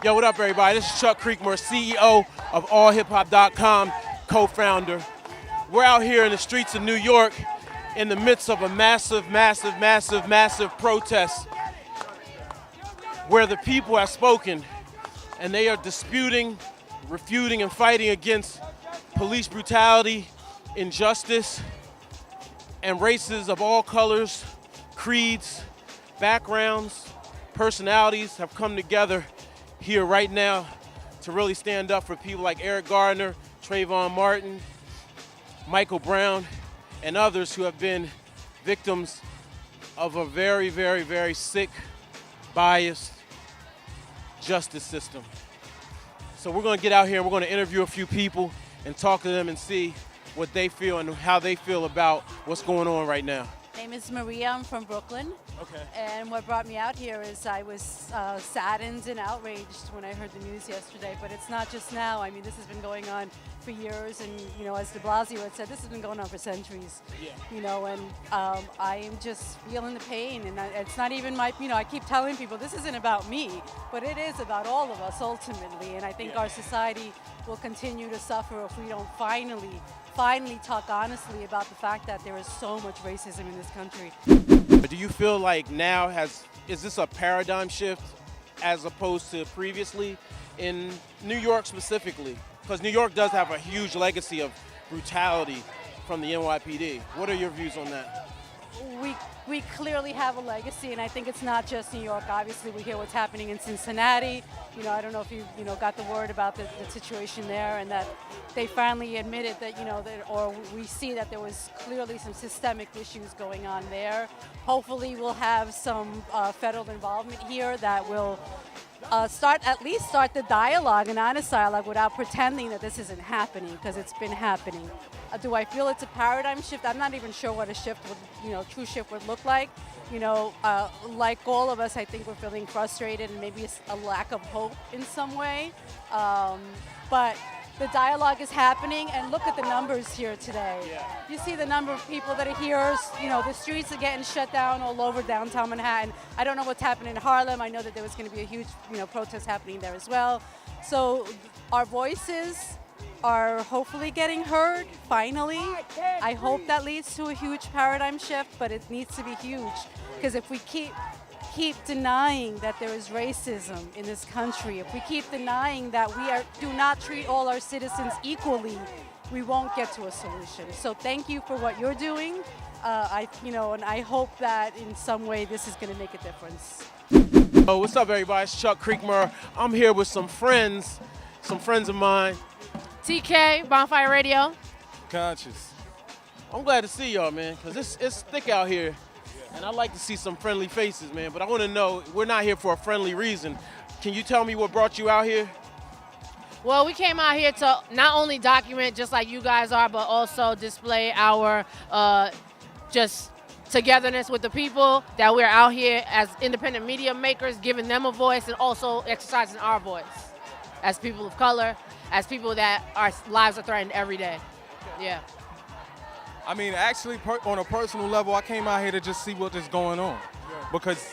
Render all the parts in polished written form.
Yo, what up, everybody? This is Chuck Creekmore, CEO of AllHipHop.com, co-founder. We're out here in the streets of New York in the midst of a massive protest where the people have spoken and they are disputing, refuting, and fighting against police brutality, injustice, and races of all colors, creeds, backgrounds, personalities have come together here right now to really stand up for people like Eric Gardner, Trayvon Martin, Michael Brown, and others who have been victims of a very sick, biased justice system. So we're going to get out here and we're going to interview a few people and talk to them and see what they feel and how they feel about what's going on right now. My name is Maria. I'm from Brooklyn. Okay. And what brought me out here is I was saddened and outraged when I heard the news yesterday. But it's not just now. I mean, this has been going on for years. And, you know, as de Blasio had said, this has been going on for centuries. Yeah. You know, and I am just feeling the pain. And it's not even my, you know, I keep telling people this isn't about me, but it is about all of us ultimately. And I think our society will continue to suffer if we don't finally talk honestly about the fact that there is so much racism in this country. But do you feel like now is this a paradigm shift as opposed to previously in New York specifically? Because New York does have a huge legacy of brutality from the NYPD. What are your views on that? We clearly have a legacy, and I think it's not just New York. Obviously, we hear what's happening in Cincinnati. You know, I don't know if you got the word about the situation there, and that they finally admitted that, you know, or we see that there was clearly some systemic issues going on there. Hopefully, we'll have some federal involvement here that will start the dialogue, an honest dialogue, without pretending that this isn't happening, because it's been happening. Do I feel it's a paradigm shift? I'm not even sure what a shift would, true shift would look like. You know, like all of us, I think we're feeling frustrated and maybe a lack of hope in some way. But the dialogue is happening, and look at the numbers here today. Yeah. You see the number of people that are here. You know, the streets are getting shut down all over downtown Manhattan. I don't know what's happening in Harlem. I know that there was going to be a huge, protest happening there as well. So our voices are hopefully getting heard, finally. I hope that leads to a huge paradigm shift, but it needs to be huge. Because if we keep denying that there is racism in this country, if we keep denying that we do not treat all our citizens equally, we won't get to a solution. So thank you for what you're doing. And I hope that in some way this is going to make a difference. Oh, what's up, everybody? It's Chuck Creekmore. I'm here with some friends of mine. TK, Bonfire Radio. Conscious. I'm glad to see y'all, man, because it's thick out here. And I like to see some friendly faces, man. But I want to know, we're not here for a friendly reason. Can you tell me what brought you out here? Well, we came out here to not only document, just like you guys are, but also display our just togetherness with the people, that we're out here as independent media makers, giving them a voice and also exercising our voice as people of color, as people that our lives are threatened every day. Yeah. I mean, actually, on a personal level, I came out here to just see what is going on, because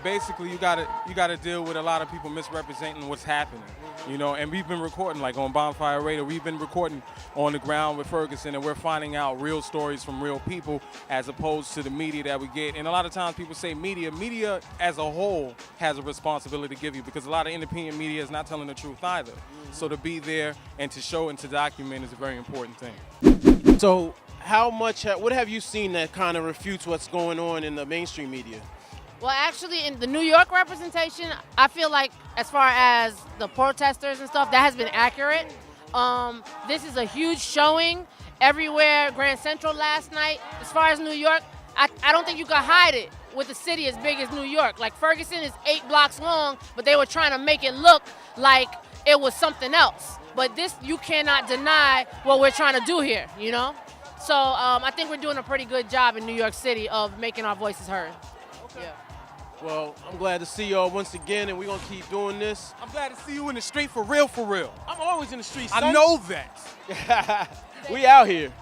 basically you gotta deal with a lot of people misrepresenting what's happening, And we've been recording, like on Bonfire Radio, we've been recording on the ground with Ferguson, and we're finding out real stories from real people as opposed to the media that we get. And a lot of times people say media as a whole has a responsibility to give you, because a lot of independent media is not telling the truth either. So to be there and to show and to document is a very important thing. So what have you seen that kind of refutes what's going on in the mainstream media? Well, actually, in the New York representation, I feel like as far as the protesters and stuff, that has been accurate. This is a huge showing everywhere. Grand Central last night. As far as New York, I don't think you can hide it with a city as big as New York. Like, Ferguson is 8 blocks long, but they were trying to make it look like it was something else. But this, you cannot deny what we're trying to do here, So I think we're doing a pretty good job in New York City of making our voices heard. Okay. Yeah. Well, I'm glad to see y'all once again, and we're going to keep doing this. I'm glad to see you in the street for real, for real. I'm always in the street, son. I know that. We out here.